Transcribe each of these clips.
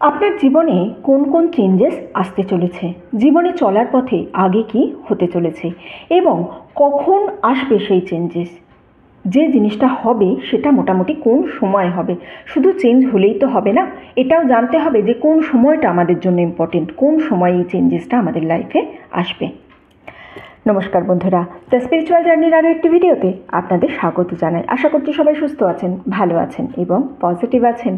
আপনার জীবনে কোন কোন চেঞ্জেস আসতে চলেছে, জীবনে চলার পথে আগে কি হতে চলেছে এবং কখন আসবে সেই চেঞ্জেস, যে জিনিসটা হবে সেটা মোটামুটি কোন সময় হবে। শুধু চেঞ্জ হলেই তো হবে না, এটাও জানতে হবে যে কোন সময়টা আমাদের জন্য ইম্পর্টেন্ট, কোন সময় এই চেঞ্জেসটা আমাদের লাইফে আসবে। নমস্কার বন্ধুরা, দ্য স্পিরিচুয়াল জার্নির আরও একটি ভিডিওতে আপনাদের স্বাগত জানাই। আশা করছি সবাই সুস্থ আছেন, ভালো আছেন এবং পজিটিভ আছেন।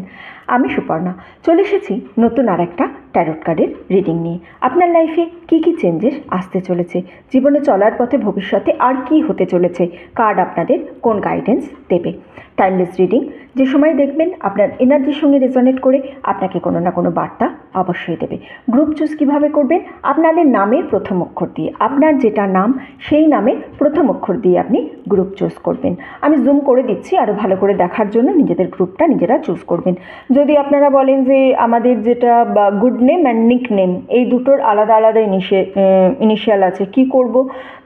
আমি সুপর্ণা চলে এসেছি নতুন আর একটা ট্যারোট কার্ডের রিডিং নিয়ে। আপনার লাইফে কি কি চেঞ্জেস আসতে চলেছে, জীবনে চলার পথে ভবিষ্যতে আর কি হতে চলেছে, কার্ড আপনাদের কোন গাইডেন্স দেবে। টাইমলেস রিডিং, যে সময় দেখবেন আপনার এনার্জির সঙ্গে রেজনেট করে আপনাকে কোনো না কোনো বার্তা অবশ্যই দেবে। গ্রুপ চুজ কীভাবে করবেন? আপনাদের নামের প্রথম অক্ষর দিয়ে, আপনার যেটা নাম সেই নামের প্রথম অক্ষর দিয়ে আপনি গ্রুপ চুজ করবেন। আমি জুম করে দিচ্ছি আরও ভালো করে দেখার জন্য, নিজেদের গ্রুপটা নিজেরা চুজ করবেন। যদি আপনারা বলেন যে আমাদের যেটা good name and nick name এই দুটোর আলাদা আলাদা ইনিশিয়াল আছে, কি করব?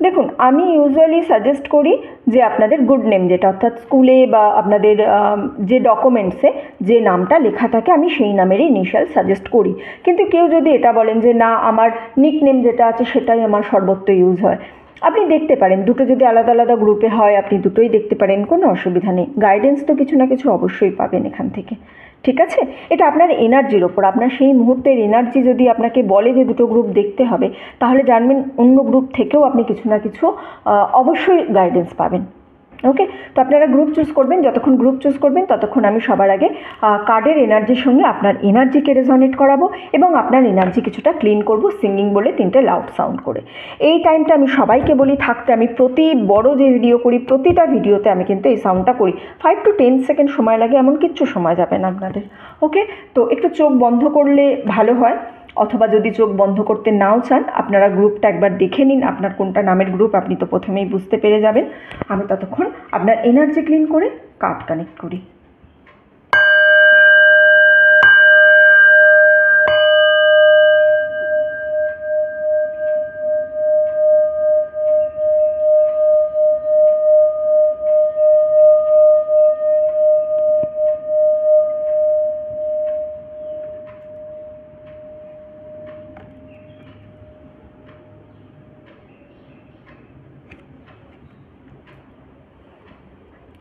দেখুন, আমি ইউজুয়ালি সাজেস্ট করি যে আপনাদের গুড নেম যেটা, অর্থাৎ স্কুলে বা আপনাদের যে ডকুমেন্টসে যে নামটা লেখা থাকে আমি সেই নামেরই ইনিশিয়াল সাজেস্ট করি। কিন্তু কেউ যদি এটা বলেন যে না, আমার নিক নেম যেটা আছে সেটাই আমার সর্বত্র ইউজ হয়, আপনি দেখতে পারেন। দুটো যদি আলাদা আলাদা গ্রুপে হয় আপনি দুটোই দেখতে পারেন, কোনো অসুবিধা নেই। গাইডেন্স তো কিছু না কিছু অবশ্যই পাবেন এখান থেকে, ঠিক আছে? এটা আপনার এনার্জির ওপর, আপনার সেই মুহূর্তের এনার্জি যদি আপনাকে বলে যে দুটো গ্রুপ দেখতে হবে, তাহলে জানবেন অন্য গ্রুপ থেকেও আপনি কিছু না কিছু অবশ্যই গাইডেন্স পাবেন। ওকে, তো আপনারা গ্রুপ চুজ করবেন। যতক্ষণ গ্রুপ চুজ করবেন ততক্ষণ আমি সবার আগে কার্ডের এনার্জির সঙ্গে আপনার এনার্জিকে রেজনেট করাবো এবং আপনার এনার্জি কিছুটা ক্লিন করব সিঙ্গিং বলে, 3টে লাউড সাউন্ড করে। এই টাইমটা আমি সবাইকে বলি থাকতে। আমি প্রতি বড় যে ভিডিও করি প্রতিটা ভিডিওতে আমি কিন্তু এই সাউন্ডটা করি। 5 to 10 সেকেন্ড সময় লাগে, এমন কিচ্ছু সময় যাবে না আপনাদের। ওকে, তো একটু চোখ বন্ধ করলে ভালো হয়, অথবা যদি চোখ বন্ধ করতে নাও চান আপনারা গ্রুপটা একবার দেখে নিন, আপনার কোনটা নামের গ্রুপ আপনি তো প্রথমেই বুঝতে পেরে যাবেন। আমি ততক্ষণ আপনার এনার্জি ক্লিন করে কার্ড কানেক্ট করি।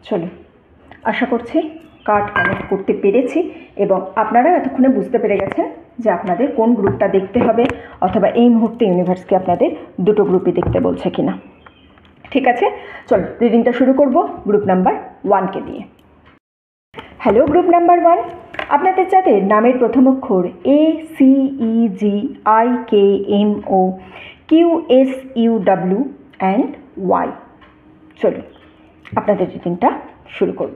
চলো, আশা করছি কার্ড কানেক্ট করতে পেরেছি এবং আপনারা এতক্ষণে বুঝতে পেরে গেছেন যে আপনাদের কোন গ্রুপটা দেখতে হবে, অথবা এই মুহূর্তে ইউনিভার্সকে আপনাদের দুটো গ্রুপই দেখতে বলছে কিনা। ঠিক আছে, চলো রিডিংটা শুরু করব গ্রুপ নাম্বার 1কে দিয়ে। হ্যালো গ্রুপ নাম্বার 1, আপনাদের যাদের নামের প্রথম অক্ষর ACEGIKMOQSUW অ্যান্ড Y, চলো আপনাদের রিডিংটা শুরু করব।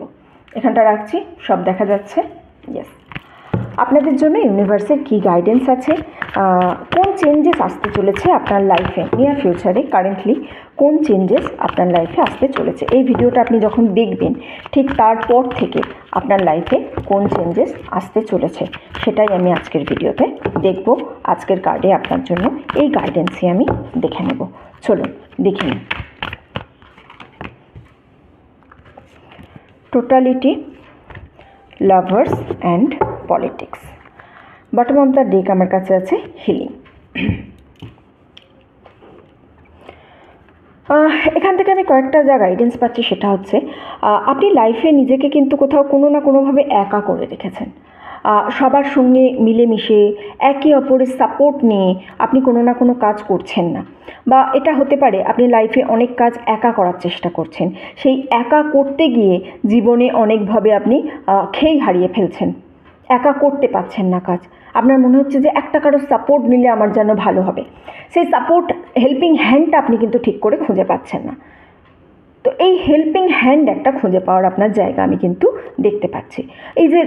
এখানটা রাখছি, সব দেখা যাচ্ছে? ইয়েস। আপনাদের জন্য ইউনিভার্সের কী গাইডেন্স আছে, কোন চেঞ্জেস আসতে চলেছে আপনার লাইফে নিয়ার ফিউচারে, কারেন্টলি কোন চেঞ্জেস আপনার লাইফে আসতে চলেছে। এই ভিডিওটা আপনি যখন দেখবেন ঠিক তারপর থেকে আপনার লাইফে কোন চেঞ্জেস আসতে চলেছে সেটাই আমি আজকের ভিডিওতে দেখব। আজকের কার্ডে আপনার জন্য এই গাইডেন্সই আমি দেখে নেব। চলুন দেখে নিন। Totality, lovers and politics. Bottom of the deck আমার কাছে আছে হিলিং। এখান থেকে আমি কয়েকটা যা গাইডেন্স পাচ্ছি সেটা হচ্ছে আপনি লাইফে নিজেকে কিন্তু কোথাও কোনো না কোনোভাবে একা করে রেখেছেন। সবার সঙ্গে মিলেমিশে একে অপরের সাপোর্ট নিয়ে আপনি কোনো না কোনো কাজ করছেন না, বা এটা হতে পারে আপনি লাইফে অনেক কাজ একা করার চেষ্টা করছেন। সেই একা করতে গিয়ে জীবনে অনেকভাবে আপনি খেই হারিয়ে ফেলছেন, একা করতে পারছেন না কাজ। আপনার মনে হচ্ছে যে একটা কারো সাপোর্ট নিলে আমার যেন ভালো হবে, সেই সাপোর্ট হেল্পিং হ্যান্ডটা আপনি কিন্তু ঠিক করে খুঁজে পাচ্ছেন না। তো এই হেল্পিং হ্যান্ড একটা খুঁজে পাওয়ার আপনার জায়গা আমি কিন্তু দেখতে পাচ্ছি। এই যে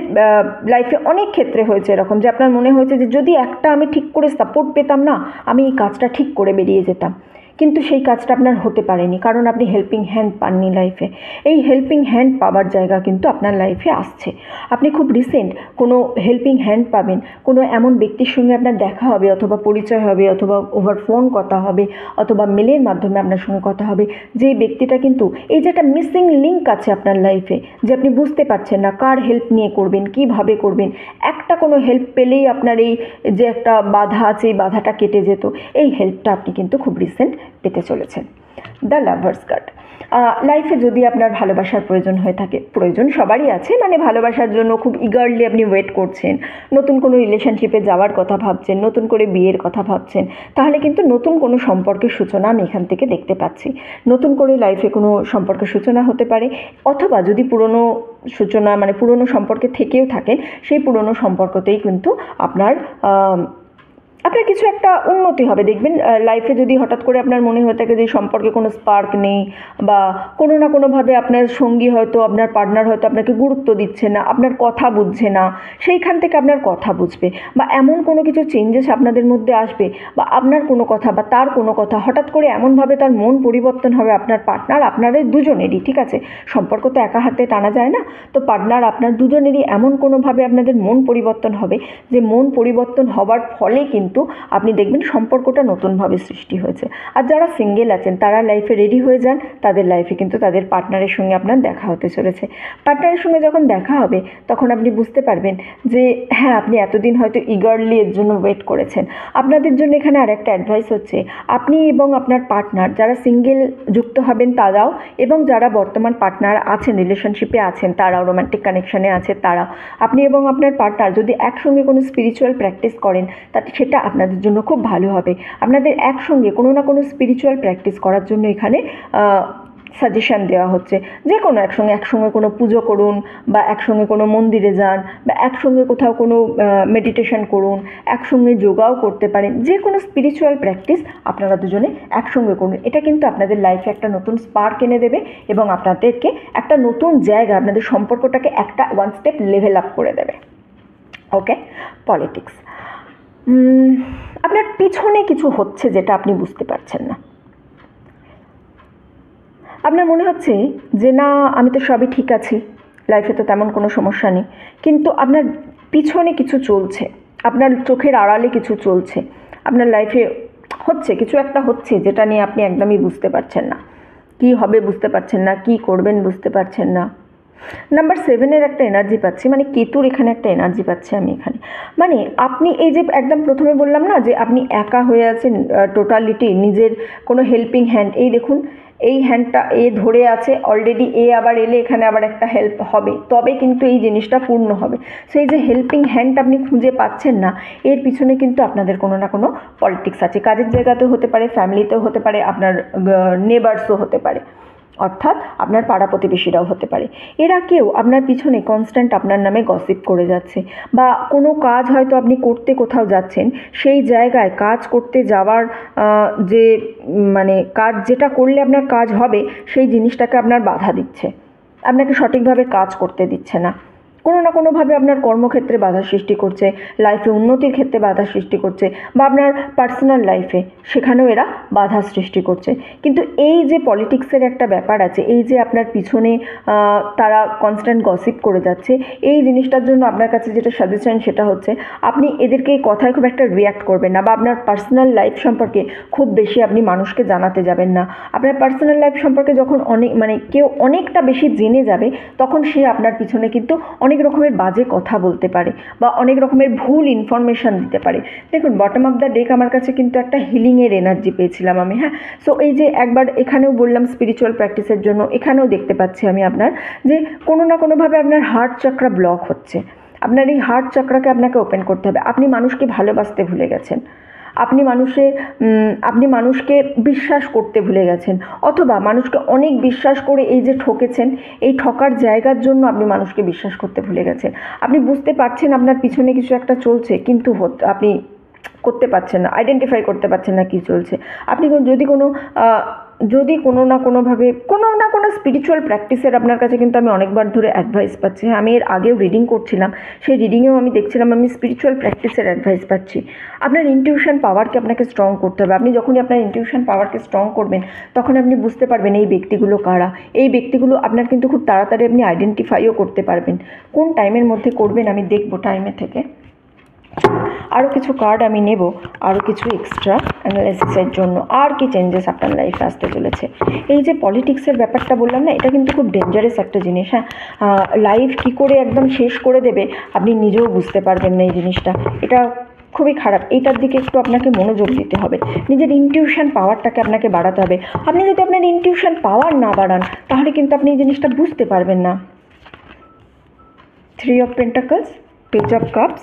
লাইফে অনেক ক্ষেত্রে হয়েছে এরকম যে আপনার মনে হয়েছে যে যদি একটা আমি ঠিক করে সাপোর্ট পেতাম না, আমি এই কাজটা ঠিক করে বেরিয়ে যেতাম, কিন্তু সেই কাজটা আপনার হতে পারেনি, কারণ আপনি হেল্পিং হ্যান্ড পাননি লাইফে। এই হেল্পিং হ্যান্ড পাওয়ার জায়গা কিন্তু আপনার লাইফে আসছে। আপনি খুব রিসেন্ট কোনো হেল্পিং হ্যান্ড পাবেন, কোনো এমন ব্যক্তির সঙ্গে আপনার দেখা হবে, অথবা পরিচয় হবে, অথবা ওভার ফোন কথা হবে, অথবা মেলের মাধ্যমে আপনার সঙ্গে কথা হবে, যে ব্যক্তিটা কিন্তু এই যে একটা মিসিং লিঙ্ক আছে আপনার লাইফে, যে আপনি বুঝতে পারছেন না কার হেল্প নিয়ে করবেন, কিভাবে করবেন। একটা কোনো হেল্প পেলেই আপনার এই যে একটা বাধা আছে, এই বাধাটা কেটে যেত, এই হেল্পটা আপনি কিন্তু খুব রিসেন্ট পেতে চলেছেন। The lovers card. লাইফে যদি আপনার ভালোবাসার প্রয়োজন হয়ে থাকে, প্রয়োজন সবারই আছে, মানে ভালোবাসার জন্য খুব ইগারলি আপনি ওয়েট করছেন, নতুন কোনো রিলেশনশিপে যাওয়ার কথা ভাবছেন, নতুন করে বিয়ের কথা ভাবছেন, তাহলে কিন্তু নতুন কোনো সম্পর্কের সূচনা আমি এখান থেকে দেখতে পাচ্ছি। নতুন করে লাইফে কোনো সম্পর্কের সূচনা হতে পারে, অথবা যদি পুরনো সূচনা মানে পুরনো সম্পর্কে থেকেও থাকেন, সেই পুরনো সম্পর্কতেই কিন্তু আপনার কিছু একটা উন্নতি হবে। দেখবেন লাইফে যদি হঠাৎ করে আপনার মনে হয়ে থাকে যে সম্পর্কে কোনো স্পার্ক নেই, বা কোনো না কোনোভাবে আপনার সঙ্গী হয়তো, আপনার পার্টনার হয়তো আপনাকে গুরুত্ব দিচ্ছে না, আপনার কথা বুঝছে না, সেইখান থেকে আপনার কথা বুঝবে, বা এমন কোনো কিছু চেঞ্জেস আপনাদের মধ্যে আসবে, বা আপনার কোনো কথা বা তার কোনো কথা হঠাৎ করে এমনভাবে তার মন পরিবর্তন হবে, আপনার পার্টনার আপনাদের দুজনেরই, ঠিক আছে, সম্পর্ক তো একা হাতে টানা যায় না, তো পার্টনার আপনার দুজনেরই এমন কোনোভাবে আপনাদের মন পরিবর্তন হবে, যে মন পরিবর্তন হওয়ার ফলে কিন্তু আপনি দেখবেন সম্পর্কটা নতুনভাবে সৃষ্টি হয়েছে। আর যারা সিঙ্গেল আছেন তারা লাইফে রেডি হয়ে যান, তাদের লাইফে কিন্তু তাদের পার্টনারের সঙ্গে আপনার দেখা হতে চলেছে। পার্টনারের সঙ্গে যখন দেখা হবে তখন আপনি বুঝতে পারবেন যে হ্যাঁ, আপনি এতদিন হয়তো ইগারলি এর জন্য ওয়েট করেছেন। আপনাদের জন্য এখানে আরেকটা অ্যাডভাইস হচ্ছে, আপনি এবং আপনার পার্টনার, যারা সিঙ্গেল যুক্ত হবেন তারাও, এবং যারা বর্তমান পার্টনার আছেন, রিলেশনশিপে আছেন তারাও, রোম্যান্টিক কানেকশানে আছে তারাও, আপনি এবং আপনার পার্টনার যদি একসঙ্গে কোনো স্পিরিচুয়াল প্র্যাকটিস করেন, তাতে সেটা আপনাদের জন্য খুব ভালো হবে। আপনাদের একসঙ্গে কোনো না কোনো স্পিরিচুয়াল প্র্যাকটিস করার জন্য এখানে সাজেশান দেওয়া হচ্ছে। যে কোনো একসঙ্গে কোনো পুজো করুন, বা একসঙ্গে কোনো মন্দিরে যান, বা একসঙ্গে কোথাও কোনো মেডিটেশন করুন, একসঙ্গে যোগাও করতে পারেন। যে কোনো স্পিরিচুয়াল প্র্যাকটিস আপনারা দুজনে একসঙ্গে করুন। এটা কিন্তু আপনাদের লাইফে একটা নতুন স্পার্ক এনে দেবে, এবং আপনাদেরকে একটা নতুন জায়গা, আপনাদের সম্পর্কটাকে একটা ওয়ান স্টেপ লেভেল আপ করে দেবে। ওকে, পলিটিক্স। আপনার পিছনে কিছু হচ্ছে যেটা আপনি বুঝতে পারছেন না। আপনার মনে হচ্ছে যে না, আমি তো সবই ঠিক আছি, লাইফে তো তেমন কোনো সমস্যা নেই, কিন্তু আপনার পিছনে কিছু চলছে, আপনার চোখের আড়ালে কিছু চলছে, আপনার লাইফে হচ্ছে কিছু একটা হচ্ছে যেটা নিয়ে আপনি একদমই বুঝতে পারছেন না। কী হবে বুঝতে পারছেন না, কী করবেন বুঝতে পারছেন না। নাম্বার 7-এর একটা এনার্জি পাচ্ছি, মানে কেতুর এখানে একটা এনার্জি পাচ্ছি আমি এখানে। মানে আপনি এই যে একদম প্রথমে বললাম না যে আপনি একা হয়ে আছেন, টোটালিটি নিজের কোনো হেল্পিং হ্যান্ড, এই দেখুন এই হ্যান্ডটা এ ধরে আছে অলরেডি, এ আবার এলে এখানে আবার একটা হেল্প হবে, তবে কিন্তু এই জিনিসটা পূর্ণ হবে। সেই যে হেল্পিং হ্যান্ড আপনি খুঁজে পাচ্ছেন না, এর পিছনে কিন্তু আপনাদের কোনো না কোনো পলিটিক্স আছে। কাজের জায়গাতেও হতে পারে, ফ্যামিলিতেও হতে পারে, আপনার নেবার্সও হতে পারে, অর্থাৎ আপনার পাড়া প্রতিবেশীরাও হতে পারে। এরা কেউ আপনার পিছনে কনস্ট্যান্ট আপনার নামে গসিপ করে যাচ্ছে, বা কোনো কাজ হয়তো আপনি করতে কোথাও যাচ্ছেন, সেই জায়গায় কাজ করতে যাওয়ার যে মানে কাজ যেটা করলে আপনার কাজ হবে, সেই জিনিসটাকে আপনার বাধা দিচ্ছে, আপনাকে সঠিকভাবে কাজ করতে দিচ্ছে না, কোনো না কোনোভাবে আপনার কর্মক্ষেত্রে বাধা সৃষ্টি করছে, লাইফে উন্নতির ক্ষেত্রে বাধা সৃষ্টি করছে, বা আপনার পার্সোনাল লাইফে সেখানেও এরা বাধা সৃষ্টি করছে। কিন্তু এই যে পলিটিক্সের একটা ব্যাপার আছে, এই যে আপনার পিছনে তারা কনস্ট্যান্ট গসিপ করে যাচ্ছে, এই জিনিসটার জন্য আপনার কাছে যেটা সাজেশন সেটা হচ্ছে আপনি এদেরকে এই কথায় খুব একটা রিয়্যাক্ট করবেন না, বা আপনার পার্সোনাল লাইফ সম্পর্কে খুব বেশি আপনি মানুষকে জানাতে যাবেন না। আপনার পার্সোনাল লাইফ সম্পর্কে যখন কেউ অনেকটা বেশি জেনে যাবে, তখন সে আপনার পিছনে কিন্তু অনেক রকমের বাজে কথা বলতে পারে, বা অনেক রকমের ভুল ইনফরমেশান দিতে পারে। দেখুন, বটম অফ দ্য ডেক আমার কাছে কিন্তু একটা হিলিংয়ের এনার্জি পেয়েছিলাম আমি। হ্যাঁ, সো এই যে একবার এখানেও বললাম স্পিরিচুয়াল প্র্যাকটিসের জন্য, এখানেও দেখতে পাচ্ছি আমি আপনার যে কোনো না কোনোভাবে আপনার হার্ট চাকরা ব্লক হচ্ছে। আপনার এই হার্ট চাকরাকে আপনাকে ওপেন করতে হবে। আপনি মানুষকে ভালোবাসতে ভুলে গেছেন, আপনি মানুষকে বিশ্বাস করতে ভুলে গেছেন, অথবা মানুষকে অনেক বিশ্বাস করে এই যে ঠকেছেন, এই ঠকার জায়গার জন্য আপনি মানুষকে বিশ্বাস করতে ভুলে গেছেন। আপনি বুঝতে পারছেন আপনার পিছনে কিছু একটা চলছে, কিন্তু আপনি করতে পারছেন না, আইডেন্টিফাই করতে পারছেন না কী চলছে। আপনি যদি কোনো যদি কোনো না কোনো স্পিরিচুয়াল প্র্যাকটিসের আপনার কাছে কিন্তু আমি অনেকবার ধরে অ্যাডভাইস পাচ্ছি। আমি এর আগেও রিডিং করছিলাম, সেই রিডিংয়েও আমি দেখছিলাম আমি স্পিরিচুয়াল প্র্যাকটিসের অ্যাডভাইস পাচ্ছি। আপনার ইনটিউশন পাওয়ারকে আপনাকে স্ট্রং করতে হবে। আপনি যখনই আপনার ইনটিউশন পাওয়ারকে স্ট্রং করবেন তখন আপনি বুঝতে পারবেন এই ব্যক্তিগুলো কারা। এই ব্যক্তিগুলো আপনার কিন্তু খুব তাড়াতাড়ি আপনি আইডেন্টিফাইও করতে পারবেন। কোন টাইমের মধ্যে করবেন আমি দেখব টাইমে থেকে। আরও কিছু কার্ড আমি নেব, আরও কিছু এক্সট্রা অ্যানালাইসিসের জন্য। আর কি চেঞ্জেস আপনার লাইফে আসতে চলেছে? এই যে পলিটিক্সের ব্যাপারটা বললাম না, এটা কিন্তু খুব ডেঞ্জারাস একটা জিনিস। হ্যাঁ, লাইফ কী করে একদম শেষ করে দেবে আপনি নিজেও বুঝতে পারবেন না এই জিনিসটা। এটা খুবই খারাপ। এইটার দিকে একটু আপনাকে মনোযোগ দিতে হবে। নিজের ইনটিউশন পাওয়ারটাকে আপনাকে বাড়াতে হবে। আপনি যদি আপনার ইনটিউশন পাওয়ার না বাড়ান তাহলে কিন্তু আপনি এই জিনিসটা বুঝতে পারবেন না। 3 of Pentacles, Page of Cups,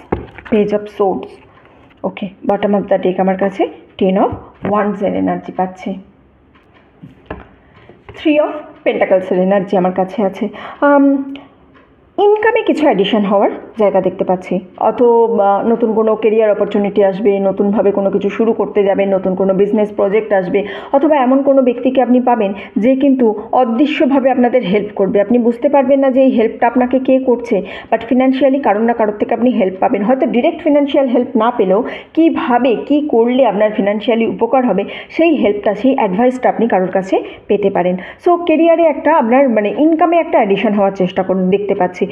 Page of Swords। Okay, bottom of the deck আমার কাছে 10 of Wands এর এনার্জি পাচ্ছি। 3 of Pentacles এর এনার্জি আমার কাছে আছে। ইনকামে কিছু অ্যাডিশন হওয়ার জায়গা দেখতে পাচ্ছি। অথবা নতুন কোনো কেরিয়ার অপরচুনিটি আসবে, নতুনভাবে কোনো কিছু শুরু করতে যাবেন, নতুন কোনো বিজনেস প্রজেক্ট আসবে, অথবা এমন কোনো ব্যক্তিকে আপনি পাবেন যে কিন্তু অদৃশ্যভাবে আপনাদের হেল্প করবে। আপনি বুঝতে পারবেন না যে এই হেল্পটা আপনাকে কে করছে, বাট ফিনান্সিয়ালি কারোর না কারোর থেকে আপনি হেল্প পাবেন। হয়তো ডিরেক্ট ফিনান্সিয়াল হেল্প না পেলেও কীভাবে কী করলে আপনার ফিনান্সিয়ালি উপকার হবে সেই হেল্পটা, সেই অ্যাডভাইসটা আপনি কারোর কাছে পেতে পারেন। সো কেরিয়ারে একটা আপনার ইনকামে একটা অ্যাডিশন হওয়ার চেষ্টা করুন, দেখতে পাচ্ছি।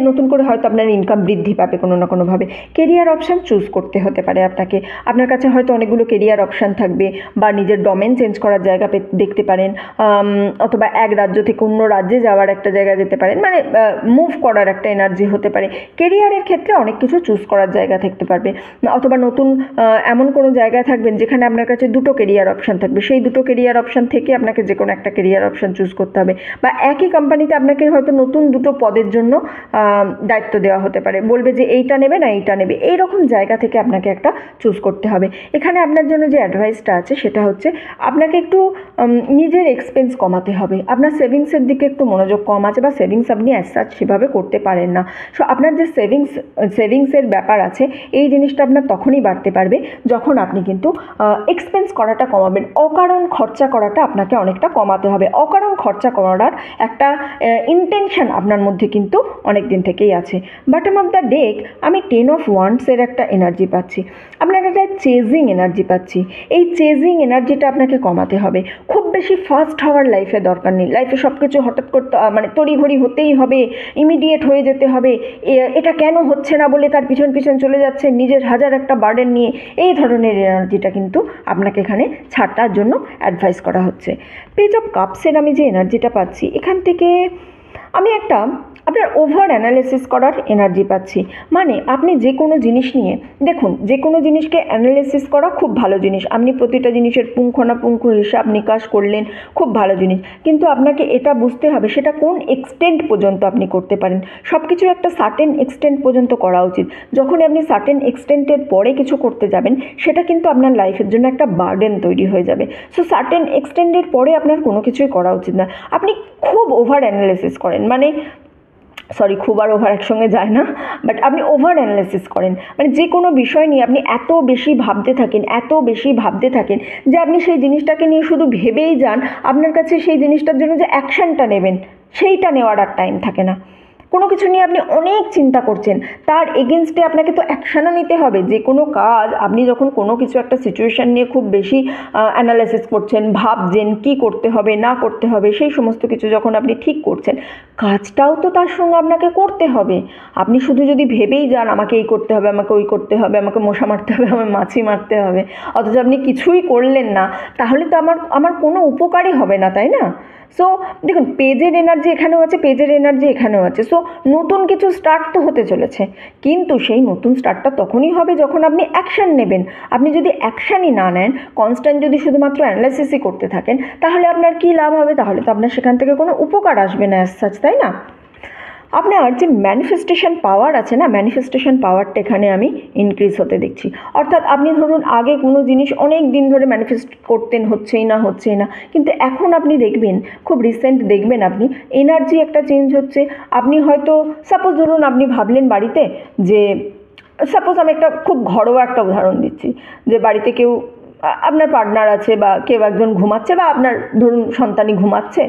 নতুন করে হয়তো আপনার ইনকাম বৃদ্ধি পাবে কোনো না কোনোভাবে। কেরিয়ার অপশান চুজ করতে হতে পারে আপনাকে। আপনার কাছে হয়তো অনেকগুলো কেরিয়ার অপশান থাকবে, বা নিজের ডোমেন চেঞ্জ করার জায়গা দেখতে পারেন, অথবা এক রাজ্য থেকে অন্য রাজ্যে যাওয়ার একটা জায়গা যেতে পারেন, মুভ করার একটা এনার্জি হতে পারে। কেরিয়ারের ক্ষেত্রে অনেক কিছু চুজ করার জায়গা থাকতে পারবে, অথবা নতুন এমন কোনো জায়গায় থাকবেন যেখানে আপনার কাছে দুটো কেরিয়ার অপশান থাকবে। সেই দুটো কেরিয়ার অপশান থেকে আপনাকে যে কোনো একটা কেরিয়ার অপশান চুজ করতে হবে, বা একই কোম্পানিতে আপনাকে হয়তো নতুন দুটো পদের জন্য দায়িত্ব দেওয়া হতে পারে, বলবে যে এইটা নেবে না এইটা নেবে, এইরকম জায়গা থেকে আপনাকে একটা চুজ করতে হবে। এখানে আপনার জন্য যে অ্যাডভাইসটা আছে সেটা হচ্ছে আপনাকে একটু নিজের এক্সপেন্স কমাতে হবে। আপনার সেভিংসের দিকে একটু মনোযোগ কম আছে, বা সেভিংস আপনি অ্যাজ সাচ সেভাবে করতে পারেন না। সো আপনার যে সেভিংসের ব্যাপার আছে এই জিনিসটা আপনার তখনই বাড়তে পারবে যখন আপনি কিন্তু এক্সপেন্স করাটা কমাবেন। অকারণ খরচা করাটা আপনাকে অনেকটা কমাতে হবে। অকারণ খরচা করার একটা ইন্টেনশন আপনার মধ্যে কিন্তু অনেক দিন থেকেই আছে। বটম অফ দ্য ডেক আমি 10 of Wands এর একটা এনার্জি পাচ্ছি। আপনার একটা চেজিং এনার্জি পাচ্ছি। এই চেজিং এনার্জিটা আপনাকে কমাতে হবে। খুব বেশি ফাস্ট হওয়ার লাইফে দরকার নেই। লাইফে সব কিছু হঠাৎ করতে তড়িঘড়ি হতেই হবে, ইমিডিয়েট হয়ে যেতে হবে, এটা কেন হচ্ছে না বলে তার পিছন পিছন চলে যাচ্ছে নিজের হাজার একটা বার্ডেন নিয়ে, এই ধরনের এনার্জিটা কিন্তু আপনাকে এখানে ছাড়টার জন্য অ্যাডভাইস করা হচ্ছে। পেজ অফ কাপসের আমি যে এনার্জিটা পাচ্ছি এখান থেকে আমি একটা আপনার ওভার অ্যানালিসিস করার এনার্জি পাচ্ছি। আপনি যে কোনো জিনিস নিয়ে দেখুন, যে কোনো জিনিসকে অ্যানালিসিস করা খুব ভালো জিনিস। আপনি প্রতিটা জিনিসের পুঙ্খানুপুঙ্খ হিসাব নিকাশ করলেন, খুব ভালো জিনিস। কিন্তু আপনাকে এটা বুঝতে হবে সেটা কোন এক্সটেন্ট পর্যন্ত আপনি করতে পারেন। সব কিছু একটা সার্টেন এক্সটেন্ট পর্যন্ত করা উচিত। যখন আপনি সার্টেন এক্সটেন্টের পরে কিছু করতে যাবেন সেটা কিন্তু আপনার লাইফের জন্য একটা বার্ডেন তৈরি হয়ে যাবে। সো সার্টেন এক্সটেন্টের পরে আপনার কোনো কিছুই করা উচিত না। আপনি খুব ওভার অ্যানালিসিস করেন, খুব আর ওভার একসঙ্গে যায় না, বাট আপনি ওভার অ্যানালাইসিস করেন। যে কোনো বিষয় নিয়ে আপনি এত বেশি ভাবতে থাকেন যে আপনি সেই জিনিসটাকে নিয়ে শুধু ভেবেই যান। আপনার কাছে সেই জিনিসটার জন্য যে অ্যাকশানটা নেবেন সেইটা নেওয়ার আর টাইম থাকে না। কোনো কিছু নিয়ে আপনি অনেক চিন্তা করছেন, তার এগেনস্টে আপনাকে তো অ্যাকশানও নিতে হবে। যে কোনো কাজ আপনি যখন কোনো কিছু একটা সিচুয়েশান নিয়ে খুব বেশি অ্যানালাইসিস করছেন, ভাবছেন কী করতে হবে না করতে হবে, সেই সমস্ত কিছু যখন আপনি ঠিক করছেন, কাজটাও তো তার সঙ্গে আপনাকে করতে হবে। আপনি শুধু যদি ভেবেই যান আমাকে এই করতে হবে, আমাকে ওই করতে হবে, আমাকে মশা মারতে হবে, আমাকে মাছি মারতে হবে, অথচ আপনি কিছুই করলেন না, তাহলে তো আমার কোনো উপকারই হবে না, তাই না? সো দেখুন, পেজের এনার্জি এখানেও আছে, পেজের এনার্জি এখানেও আছে। সো নতুন কিছু স্টার্ট তো হতে চলেছে, কিন্তু সেই নতুন স্টার্টটা তখনই হবে যখন আপনি অ্যাকশান নেবেন। আপনি যদি অ্যাকশানই না নেন, কনস্ট্যান্ট যদি শুধুমাত্র অ্যানালাইসিসই করতে থাকেন, তাহলে আপনার কী লাভ হবে? তাহলে তো আপনার সেখান থেকে কোনো উপকার আসবে না অ্যাজ সাচ, তাই না? আপনার যে ম্যানিফেস্টেশন পাওয়ার আছে না, ম্যানিফেস্টেশন পাওয়ারটা এখানে আমি ইনক্রিজ হতে দেখছি। অর্থাৎ আপনি ধরুন আগে কোনো জিনিস অনেক দিন ধরে ম্যানিফেস্ট করতেন, হচ্ছেই না, কিন্তু এখন আপনি দেখবেন, খুব রিসেন্ট দেখবেন আপনি এনার্জি একটা চেঞ্জ হচ্ছে। আপনি হয়তো সাপোজ ধরুন আপনি ভাবলেন বাড়িতে যে, সাপোজ আমি একটা খুব ঘরোয়া একটা উদাহরণ দিচ্ছি, যে বাড়িতে কেউ আপনার পার্টনার আছে বা কেউ একজন ঘুমাচ্ছে বা আপনার ধরুন সন্তানই ঘুমাচ্ছে,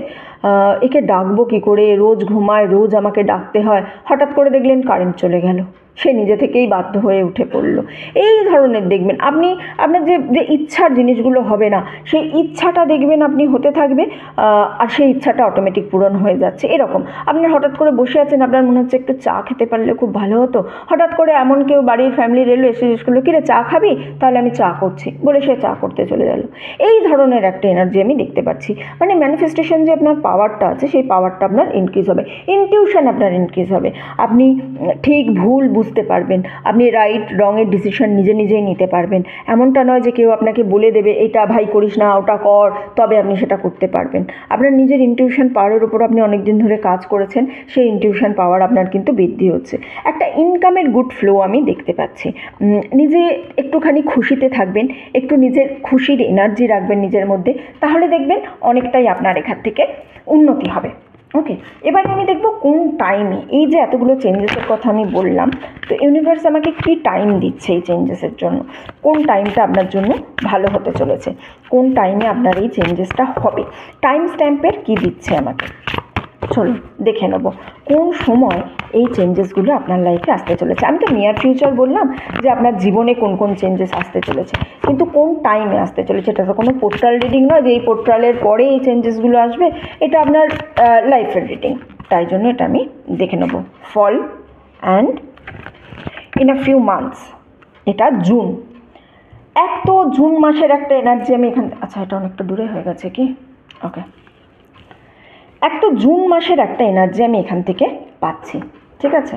একে ডাকবো কী করে, রোজ ঘুমায়, রোজ আমাকে ডাকতে হয়, হঠাৎ করে দেখলেন কারেন্ট চলে গেল, সে নিজে থেকেই বাধ্য হয়ে উঠে পড়লো। এই ধরনের দেখবেন আপনি, আপনার যে যে ইচ্ছার জিনিসগুলো হবে না, সেই ইচ্ছাটা দেখবেন আপনি হতে থাকবে, আর সেই ইচ্ছাটা অটোমেটিক পূরণ হয়ে যাচ্ছে। এরকম আপনার হঠাৎ করে বসে আছেন, আপনার মনে হচ্ছে একটু চা খেতে পারলে খুব ভালো হতো, হঠাৎ করে এমন কেউ বাড়ির ফ্যামিলির এলো, এসে জিজ্ঞেস করলো, কিরে চা খাবি, তাহলে আমি চা করছি বলে সে চা করতে চলে গেল। এই ধরনের একটা এনার্জি আমি দেখতে পাচ্ছি। মানে ম্যানিফেস্টেশন যে আপনার পাওয়ারটা আছে, সেই পাওয়ারটা আপনার ইনক্রিজ হবে, ইনটিউশন আপনার ইনক্রিজ হবে, আপনি ঠিক ভুল বুঝতে পারবেন, আপনি রাইট রঙের ডিসিশন নিজে নিজেই নিতে পারবেন। এমনটা নয় যে কেউ আপনাকে বলে দেবে এটা ভাই করিস না, ওটা কর, তবে আপনি সেটা করতে পারবেন। আপনার নিজের ইনটিউশন পাওয়ারের উপর আপনি অনেক দিন ধরে কাজ করেছেন, সেই ইনটিউশন পাওয়ার আপনার কিন্তু বৃদ্ধি হচ্ছে। একটা ইনকামের গুড ফ্লো আমি দেখতে পাচ্ছি। নিজে একটুখানি খুশিতে থাকবেন, একটু নিজের খুশির এনার্জি রাখবেন নিজের মধ্যে, তাহলে দেখবেন অনেকটাই আপনার এখান থেকে উন্নতি হবে। ওকে, এবারে আমি দেখব কোন টাইমে, এই যে এতগুলো চেঞ্জেসের কথা আমি বললাম, তো ইউনিভার্স আমাকে কি টাইম দিচ্ছে এই চেঞ্জেসের জন্য, কোন টাইমটা আপনার জন্য ভালো হতে চলেছে, কোন টাইমে আপনার এই চেঞ্জেসটা হবে, টাইম স্ট্যাম্পের কি দিচ্ছে আমাকে। চলুন দেখে নেব কোন সময় এই চেঞ্জেসগুলো আপনার লাইফে আসতে চলেছে। আমি তো নিয়ার ফিউচার বললাম যে আপনার জীবনে কোন কোন চেঞ্জেস আসতে চলেছে, কিন্তু কোন টাইমে আসতে চলেছে, এটা তো কোনো পোর্টাল রিডিং নয় যে এই পোর্টালের পরে এই চেঞ্জেসগুলো আসবে, এটা আপনার লাইফের রিডিং। তাই জন্য এটা আমি দেখে নেব। Fall and in a few months, এটা জুন, এক তো জুন মাসের একটা এনার্জি আমি এখান, আচ্ছা এটা অনেকটা দূরে হয়ে গেছে কি, ওকে, এক তো জুন মাসের একটা এনার্জি আমি এখান থেকে পাচ্ছি, ঠিক আছে।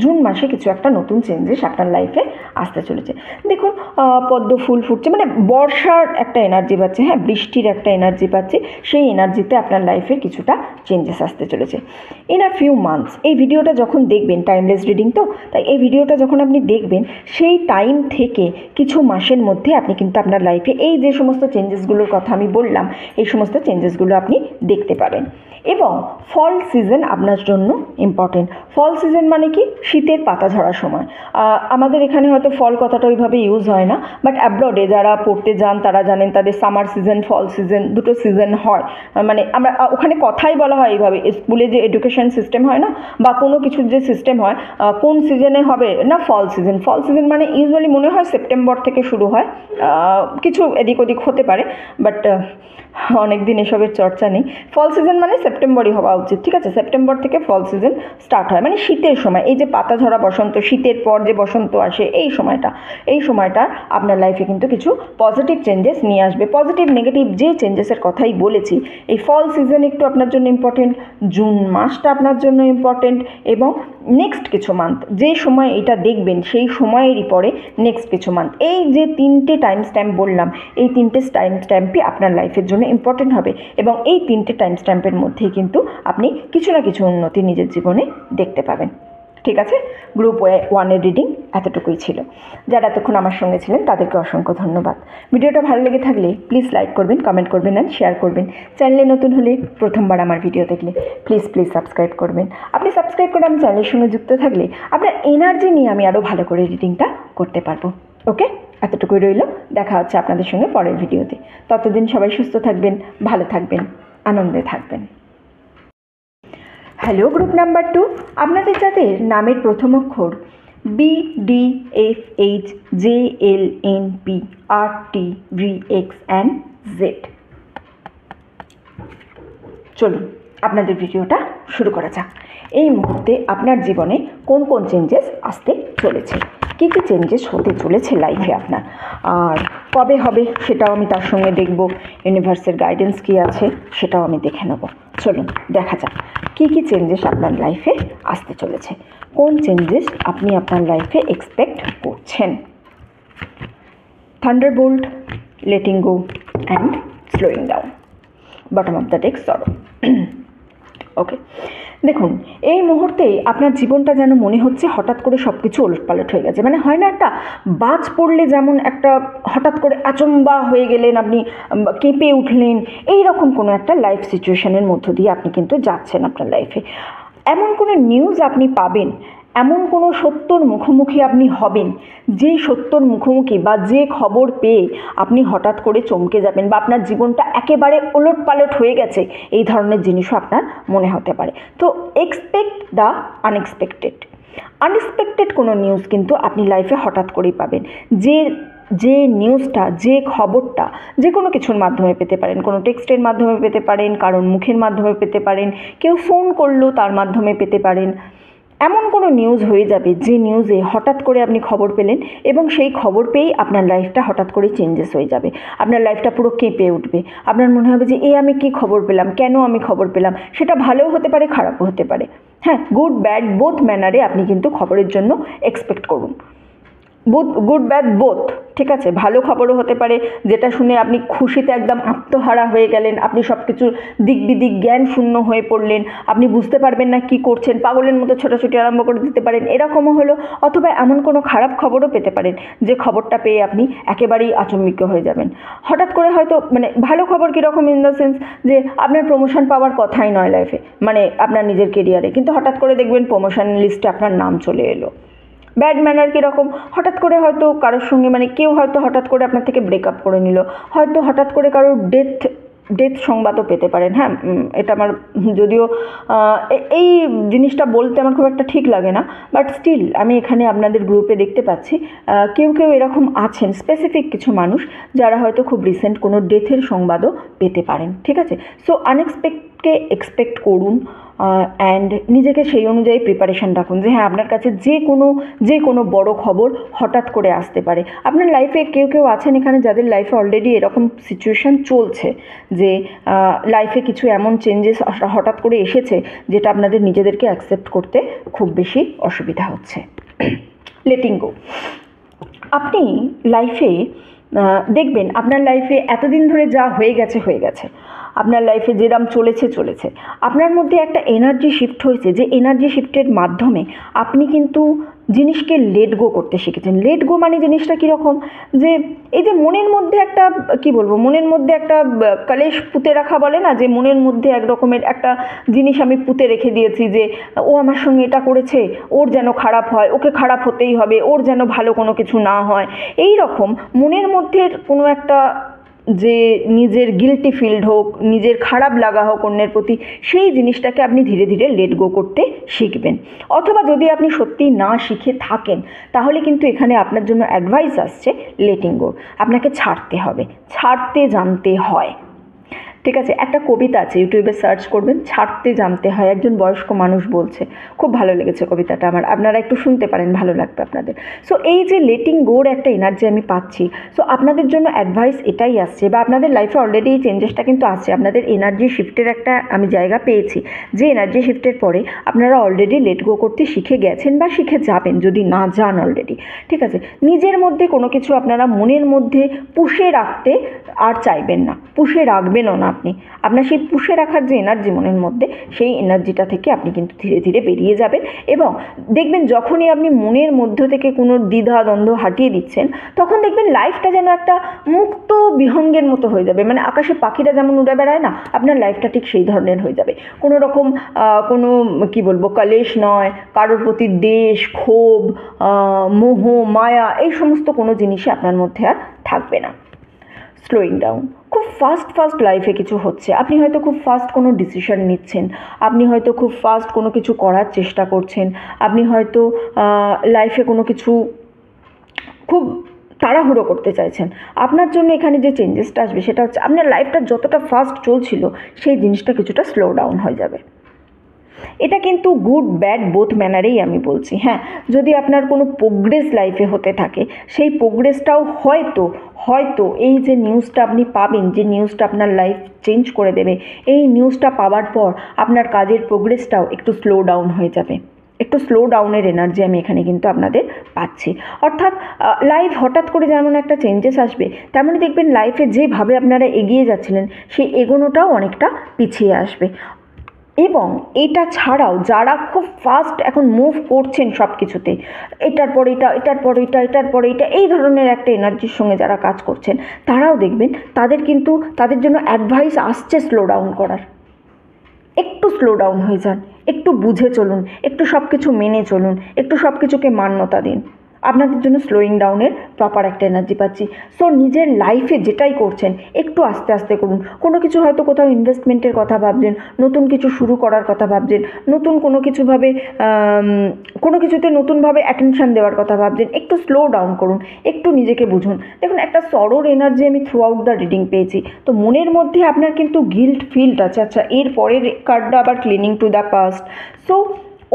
জুন মাসে কিছু একটা নতুন চেঞ্জেস আপনার লাইফে আসতে চলেছে। দেখুন পদ্ম ফুল ফুটছে, মানে বর্ষার একটা এনার্জি পাচ্ছে, হ্যাঁ বৃষ্টির একটা এনার্জি পাচ্ছে, সেই এনার্জিতে আপনার লাইফে কিছুটা চেঞ্জেস আসতে চলেছে ইন আ ফিউ মান্থস। এই ভিডিওটা যখন দেখবেন, টাইমলেস রিডিং তো, তাই এই ভিডিওটা যখন আপনি দেখবেন, সেই টাইম থেকে কিছু মাসের মধ্যে আপনি কিন্তু আপনার লাইফে এই যে সমস্ত চেঞ্জেসগুলোর কথা আমি বললাম, এই সমস্ত চেঞ্জেসগুলো আপনি দেখতে পাবেন। এবং ফল সিজন আপনার জন্য ইম্পর্টেন্ট। ফল সিজন মানে কি, শীতের পাতা ঝরার সময়। আমাদের এখানে হয়তো ফল কথাটা ওইভাবে ইউজ হয় না, বাট অ্যাব্রডে যারা পড়তে যান তারা জানেন, তাদের সামার সিজন ফল সিজন দুটো সিজন হয়। মানে আমরা ওখানে কথাই বলা হয় এইভাবে, স্কুলে যে এডুকেশন সিস্টেম হয় না, বা কোনো কিছুর যে সিস্টেম হয়, কোন সিজনে হবে না, ফল সিজন। ফল সিজন মানে ইউজুয়ালি মনে হয় সেপ্টেম্বর থেকে শুরু হয়, কিছু এদিক ওদিক হতে পারে, বাট অনেক দিন এসবের চর্চা নেই। ফল সিজন মানে সেপ্টেম্বরই হওয়া উচিত, ঠিক আছে। সেপ্টেম্বর থেকে ফল সিজন স্টার্ট হয়, মানে শীতের সময়, এই যে পাতা ঝরা বসন্ত, শীতের পর যে বসন্ত আসে, এই সময়টা আপনার লাইফে কিন্তু কিছু পজিটিভ চেঞ্জেস নিয়ে আসবে। পজিটিভ নেগেটিভ যে চেঞ্জেসের কথাই বলেছি, এই ফল সিজন একটু আপনার জন্য ইম্পর্টেন্ট, জুন মাসটা আপনার জন্য ইম্পর্টেন্ট, এবং নেক্সট কিছু মান্থ যে সময় এটা দেখবেন সেই সময়েরই পরে নেক্সট কিছু মান্থ, এই যে তিনটে টাইম স্ট্যাম্প বললাম, এই তিনটে টাইম স্ট্যাম্পই আপনার লাইফের জন্য ইম্পর্টেন্ট হবে, এবং এই তিনটে টাইম স্ট্যাম্পের মধ্যেই কিন্তু আপনি কিছু না কিছু উন্নতি নিজের জীবনে দেখতে পাবেন, ঠিক আছে। গ্রুপ 1-এর রিডিং এতটুকুই ছিল। যারা এতক্ষণ আমার সঙ্গে ছিলেন তাদেরকে অসংখ্য ধন্যবাদ। ভিডিওটা ভালো লেগে থাকলে প্লিজ লাইক করবেন, কমেন্ট করবেন অ্যান্ড শেয়ার করবেন। চ্যানেলে নতুন হলে, প্রথমবার আমার ভিডিও দেখলে প্লিজ সাবস্ক্রাইব করবেন। আপনি সাবস্ক্রাইব করে আমার চ্যানেলের সঙ্গে যুক্ত থাকলে আপনার এনার্জি নিয়ে আমি আরও ভালো করে রিডিংটা করতে পারবো। ওকে, এতটুকুই রইল। দেখা হচ্ছে আপনাদের সঙ্গে পরের ভিডিওতে। ততদিন সবাই সুস্থ থাকবেন, ভালো থাকবেন, আনন্দে থাকবেন। হ্যালো গ্রুপ নাম্বার 2, আপনাদের যাদের নামের প্রথম অক্ষর BDFHJLNPRTVX অ্যান্ড Z, চলুন আপনাদের ভিডিওটা শুরু করা যাক। এই মুহূর্তে আপনার জীবনে কোন কোন চেঞ্জেস আসতে চলেছে, কী কী চেঞ্জেস হতে চলেছে লাইফে আপনার, আর কবে হবে সেটাও আমি তার সঙ্গে দেখব। ইউনিভার্সের গাইডেন্স কী আছে সেটাও আমি দেখে নেব। চলুন দেখা যাক কী কী চেঞ্জেস আপনার লাইফে আসতে চলেছে, কোন চেঞ্জেস আপনি আপনার লাইফে এক্সপেক্ট করছেন। Thunderbolt, letting go and slowing down, bottom of the deck সরো। ওকে, দেখুন এই মুহূর্তে আপনার জীবনটা যেন মনে হচ্ছে হঠাৎ করে সব কিছু ওলটপালট হয়ে গেছে। মানে হয় না, একটা বাজ পড়লে যেমন একটা হঠাৎ করে আচম্বা হয়ে গেলেন, আপনি কেঁপে উঠলেন, এই রকম কোনো একটা লাইফ সিচুয়েশনের মধ্য দিয়ে আপনি কিন্তু যাচ্ছেন আপনার লাইফে। এমন কোনো নিউজ আপনি পাবেন, এমন কোনো সত্যর মুখোমুখি আপনি হবেন, যেই সত্যর মুখোমুখি বা যে খবর পেয়ে আপনি হঠাৎ করে চমকে যাবেন বা আপনার জীবনটা একেবারে ওলটপালট হয়ে গেছে, এই ধরনের জিনিসও আপনার মনে হতে পারে। তো এক্সপেক্ট দ্য আনএক্সপেক্টেড। আনএক্সপেক্টেড কোনো নিউজ কিন্তু আপনি লাইফে হঠাৎ করেই পাবেন। যে নিউজটা, যে খবরটা যে কোনো কিছুর মাধ্যমে পেতে পারেন, কোনো টেক্সটের মাধ্যমে পেতে পারেন, কারণ মুখের মাধ্যমে পেতে পারেন, কেউ ফোন করলো তার মাধ্যমে পেতে পারেন। এমন কোনো নিউজ হয়ে যাবে যে নিউজে হঠাৎ করে আপনি খবর পেলেন এবং সেই খবর পেয়েই আপনার লাইফটা হঠাৎ করে চেঞ্জেস হয়ে যাবে। আপনার লাইফটা পুরো কেঁপে উঠবে। আপনার মনে হবে যে আমি কী খবর পেলাম, কেন আমি খবর পেলাম। সেটা ভালোও হতে পারে, খারাপও হতে পারে। হ্যাঁ, গুড ব্যাড বোথ ম্যানারে আপনি কিন্তু খবরের জন্য এক্সপেক্ট করুন। গুড ব্যাড বোথ, ঠিক আছে। ভালো খবরও হতে পারে, যেটা শুনে আপনি খুশিতে একদম আত্মহারা হয়ে গেলেন, আপনি সব কিছুর দিক বিদিক জ্ঞান শূন্য হয়ে পড়লেন, আপনি বুঝতে পারবেন না কি করছেন, পাগলের মতো ছোটাছুটি আরম্ভ করে দিতে পারেন, এরকমও হলো। অথবা এমন কোনো খারাপ খবরও পেতে পারেন যে খবরটা পেয়ে আপনি একেবারেই আচম্বিত হয়ে যাবেন। হঠাৎ করে হয়তো ভালো খবর কীরকম, ইন দ্য সেন্স যে আপনার প্রমোশন পাওয়ার কথাই নয় লাইফে, আপনার নিজের কেরিয়ারে, কিন্তু হঠাৎ করে দেখবেন প্রমোশন লিস্টে আপনার নাম চলে এলো। ব্যাড ম্যানার কীরকম, হঠাৎ করে হয়তো কারোর সঙ্গে কেউ হয়তো হঠাৎ করে আপনার থেকে ব্রেকআপ করে নিল, হয়তো হঠাৎ করে কারোর ডেথ সংবাদও পেতে পারেন। হ্যাঁ, এটা আমার যদিও এই জিনিসটা বলতে আমার খুব একটা ঠিক লাগে না, বাট স্টিল আমি এখানে আপনাদের গ্রুপে দেখতে পাচ্ছি কেউ এরকম আছেন, স্পেসিফিক কিছু মানুষ যারা হয়তো খুব রিসেন্ট কোনো ডেথের সংবাদও পেতে পারেন। ঠিক আছে, সো আনএক্সপেক্টকে এক্সপেক্ট করুন অ্যান্ড নিজেকে সেই অনুযায়ী প্রিপারেশান রাখুন যে হ্যাঁ, আপনার কাছে যে কোনো বড় খবর হঠাৎ করে আসতে পারে। আপনার লাইফে কেউ আছেন এখানে যাদের লাইফে অলরেডি এরকম সিচুয়েশান চলছে যে লাইফে কিছু এমন চেঞ্জেস হঠাৎ করে এসেছে যেটা আপনাদের নিজেদেরকে অ্যাকসেপ্ট করতে খুব বেশি অসুবিধা হচ্ছে। Letting go. আপনি লাইফে দেখবেন আপনার লাইফে এতদিন ধরে যা হয়ে গেছে, আপনার লাইফে যেরকম চলেছে, আপনার মধ্যে একটা এনার্জি শিফট হয়েছে, যে এনার্জি শিফটের মাধ্যমে আপনি কিন্তু জিনিসকে লেট গো করতে শিখেছেন। লেট গো মানে জিনিসটা কীরকম, যে এই যে মনের মধ্যে একটা মনের মধ্যে একটা কলেশ পুঁতে রাখা বলে না, যে মনের মধ্যে এক রকমের একটা জিনিস আমি পুঁতে রেখে দিয়েছি যে ও আমার সঙ্গে এটা করেছে, ওর যেন খারাপ হয়, ওকে খারাপ হতেই হবে, ওর যেন ভালো কোনো কিছু না হয়। এই রকম মনের মধ্যে কোনো একটা যে নিজের গিল্টি ফিল্ড হোক, নিজের খারাপ লাগা হোক অন্যের প্রতি, সেই জিনিসটাকে আপনি ধীরে ধীরে লেট গো করতে শিখবেন। অথবা যদি আপনি সত্যিই না শিখে থাকেন, তাহলে কিন্তু এখানে আপনার জন্য অ্যাডভাইস আসছে লেটিং গো। আপনাকে ছাড়তে হবে, ছাড়তে জানতে হয়। ঠিক আছে, একটা কবিতা আছে, ইউটিউবে সার্চ করবেন, ছাড়তে জানতে হয়, একজন বয়স্ক মানুষ বলছে। খুব ভালো লেগেছে কবিতাটা আমার, আপনারা একটু শুনতে পারেন, ভালো লাগবে আপনাদের। সো এই যে লেটিং গোর একটা এনার্জি আমি পাচ্ছি, সো আপনাদের জন্য অ্যাডভাইস এটাই আসছে, বা আপনাদের লাইফে অলরেডি এই চেঞ্জেসটা কিন্তু আসছে, আপনাদের এনার্জি শিফটের একটা আমি জায়গা পেয়েছি, যে এনার্জি শিফটের পরে আপনারা অলরেডি লেট গো করতে শিখে গেছেন বা শিখে যাবেন যদি না যান অলরেডি। ঠিক আছে, নিজের মধ্যে কোনো কিছু আপনারা মনের মধ্যে পুষে রাখতে আর চাইবেন না, পুষে রাখবেনও না। আপনার সেই পুষে রাখার যে এনার্জি মনের মধ্যে, সেই এনার্জিটা থেকে আপনি কিন্তু ধীরে ধীরে বেরিয়ে যাবেন, এবং দেখবেন যখনই আপনি মনের মধ্য থেকে কোনো দ্বিধা দ্বন্দ্ব হাটিয়ে দিচ্ছেন, তখন দেখবেন লাইফটা যেন একটা মুক্ত বিহঙ্গের মতো হয়ে যাবে। আকাশে পাখিরা যেমন উড়ে বেড়ায় না, আপনার লাইফটা ঠিক সেই ধরনের হয়ে যাবে। কোনো রকম কলেশ নয়, কারোর প্রতি দ্বেষ, ক্ষোভ, মোহ, মায়া, এই সমস্ত কোনো জিনিসই আপনার মধ্যে আর থাকবে না। Slowing down. খুব ফাস্ট লাইফে কিছু হচ্ছে, আপনি হয়তো খুব ফাস্ট কোনো ডিসিশন নিচ্ছেন, আপনি হয়তো খুব ফাস্ট কোনো কিছু করার চেষ্টা করছেন, আপনি হয়তো লাইফে কোনো কিছু খুব তাড়াহুড়ো করতে চাইছেন। আপনার জন্য এখানে যে চেঞ্জেসটা আসবে সেটা হচ্ছে আপনার লাইফটা যতটা ফাস্ট চলছিল, সেই জিনিসটা কিছুটা স্লো ডাউন হয়ে যাবে। এটা কিন্তু গুড ব্যাড বোথ ম্যানারেই আমি বলছি। হ্যাঁ, যদি আপনার কোনো প্রোগ্রেস লাইফে হতে থাকে, সেই প্রোগ্রেসটাও হয়তো এই যে নিউজটা আপনি পাবেন, যে নিউজটা আপনার লাইফ চেঞ্জ করে দেবে, এই নিউজটা পাওয়ার পর আপনার কাজের প্রোগ্রেসটাও একটু স্লো ডাউন হয়ে যাবে। একটু স্লো ডাউনের এনার্জি আমি এখানে কিন্তু আপনাদের পাচ্ছি। অর্থাৎ লাইফ হঠাৎ করে যেমন একটা চেঞ্জেস আসবে, তেমনই দেখবেন লাইফে যেভাবে আপনারা এগিয়ে যাচ্ছিলেন, সেই এগোনোটাও অনেকটা পিছিয়ে আসবে। এবং এটা ছাড়াও যারা খুব ফাস্ট এখন মুভ করছেন সব কিছুতে, এটার পর এটা, এটার পর এটা, এটার পর এটা, এই ধরনের একটা এনার্জির সঙ্গে যারা কাজ করছেন, তারাও দেখবেন তাদের জন্য অ্যাডভাইস আসছে স্লো ডাউন করার। একটু স্লো ডাউন হয়ে যান, একটু বুঝে চলুন, একটু সব কিছু মেনে চলুন, একটু সব কিছুকে মান্যতা দিন। আপনাদের জন্য স্লোয়িং ডাউনের প্রপার একটা এনার্জি পাচ্ছি। সো নিজের লাইফে যেটাই করছেন একটু আস্তে আস্তে করুন। কোনো কিছু হয়তো কোথাও ইনভেস্টমেন্টের কথা ভাবছেন, নতুন কিছু শুরু করার কথা ভাবছেন, নতুন কোনো কিছুভাবে কোনো কিছুতে নতুনভাবে অ্যাটেনশান দেওয়ার কথা ভাবছেন, একটু স্লো ডাউন করুন, একটু নিজেকে বুঝুন। দেখুন, একটা সরোর এনার্জি আমি থ্রু আউট দ্য রিডিং পেয়েছি। তো মনের মধ্যে আপনার কিন্তু গিল্ট ফিল্ট আছে। আচ্ছা, এর পরের কার্ডটা আবার cleaning to the past. So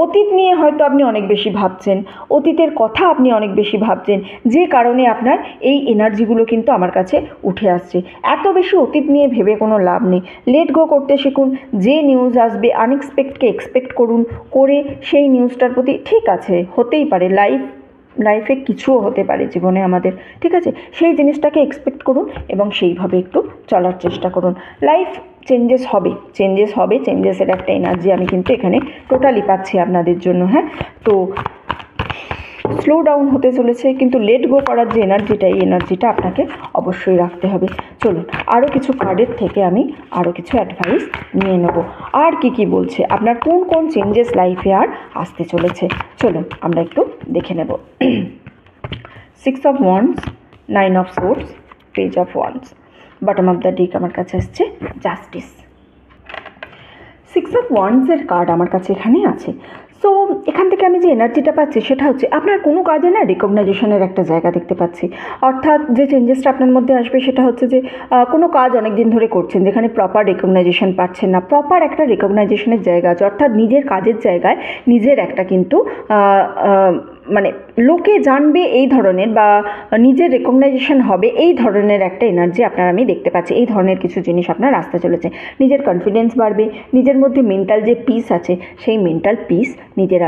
অতীত নিয়ে হয়তো আপনি অনেক বেশি ভাবছেন, অতীতের কথা আপনি অনেক বেশি ভাবছেন, যে কারণে আপনার এই এনার্জিগুলো কিন্তু আমার কাছে উঠে আসছে। এত বেশি অতীত নিয়ে ভেবে কোনো লাভ নেই। লেট গো করতে শিখুন। যে নিউজ আসবে আনএক্সপেক্টকে এক্সপেক্ট করুন, করে সেই নিউজটার প্রতি ঠিক আছে, হতেই পারে, লাইফে কিছুও হতে পারে জীবনে আমাদের, ঠিক আছে, সেই জিনিসটাকে এক্সপেক্ট করুন এবং সেইভাবে একটু চলার চেষ্টা করুন। লাইফ চেঞ্জেস হবে, চেঞ্জেসের একটা এনার্জি আমি কিন্তু এখানে টোটালি পাচ্ছি আপনাদের জন্য। হ্যাঁ, তো স্লো ডাউন হতে চলেছে, কিন্তু লেট গো করার যে এনার্জিটা, এই এনার্জিটা আপনাকে অবশ্যই রাখতে হবে। চলুন আরও কিছু কার্ডের থেকে আমি আরও কিছু অ্যাডভাইস নিয়ে নেব। আর কি বলছে, আপনার কোন কোন চেঞ্জেস লাইফে আর আসতে চলেছে, চলুন আমরা একটু দেখে নেব। 6 of wands, 9 of swords, page of wands, bottom of the deck আমার কাছে আসছে জাস্টিস। 6 অফ ওয়ান্ডসের কার্ড আমার কাছে এখানে আছে। সো এখান থেকে আমি যে এনার্জিটা পাচ্ছি সেটা হচ্ছে আপনার কোনো কাজে না রিকগনাইজেশনের একটা জায়গা দেখতে পাচ্ছি। অর্থাৎ যে চেঞ্জেসটা আপনার মধ্যে আসবে সেটা হচ্ছে যে কোনো কাজ অনেক দিন ধরে করছেন যেখানে প্রপার রিকগনাইজেশন পাচ্ছেন না, প্রপার একটা রিকগনাইজেশনের জায়গা আছে। অর্থাৎ নিজের কাজের জায়গায় নিজের একটা কিন্তু মানে লোকে জানবে এই ধরনের, বা নিজের রেকগনাইজেশন হবে এই ধরনের একটা এনার্জি আপনার আমি দেখতে পাচ্ছি। এই ধরনের কিছু জিনিস আপনার আসতে চলেছে। নিজের কনফিডেন্স বাড়বে, নিজের মধ্যে মেন্টাল যে পিস আছে সেই মেন্টাল পিস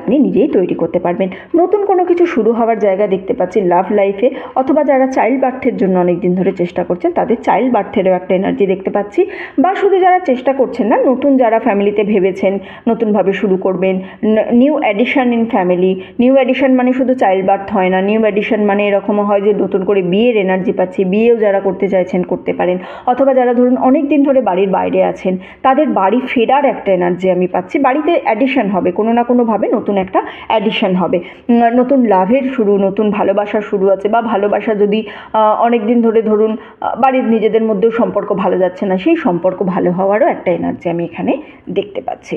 আপনি নিজেই তৈরি করতে পারবেন। নতুন কোনো কিছু শুরু হওয়ার জায়গা দেখতে পাচ্ছি লাভ লাইফে, অথবা যারা চাইল্ড বার্থের জন্য অনেক দিন ধরে চেষ্টা করছেন তাদের চাইল্ড বার্থেরও একটা এনার্জি দেখতে পাচ্ছি। বা শুধু যারা চেষ্টা করছেন না, নতুন যারা ফ্যামিলিতে ভেবেছেন নতুনভাবে শুরু করবেন, new addition in family. New addition মানে শুধু চাইল্ড বার্থ হয় না, নিউ অ্যাডিশন মানে এরকমও হয় যে নতুন করে বিয়ের এনার্জি পাচ্ছি, বিয়েও যারা করতে চাইছেন করতে পারেন। অথবা যারা ধরুন অনেক দিন ধরে বাড়ির বাইরে আছেন তাদের বাড়ি ফেরার একটা এনার্জি আমি পাচ্ছি। বাড়িতে অ্যাডিশন হবে, কোনো না কোনোভাবে নতুন একটা অ্যাডিশন হবে, নতুন লাভের শুরু, নতুন ভালোবাসার শুরু আছে। বা ভালোবাসা যদি অনেক দিন ধরে ধরুন বাড়ির নিজেদের মধ্যেও সম্পর্ক ভালো যাচ্ছে না, সেই সম্পর্ক ভালো হওয়ারও একটা এনার্জি আমি এখানে দেখতে পাচ্ছি।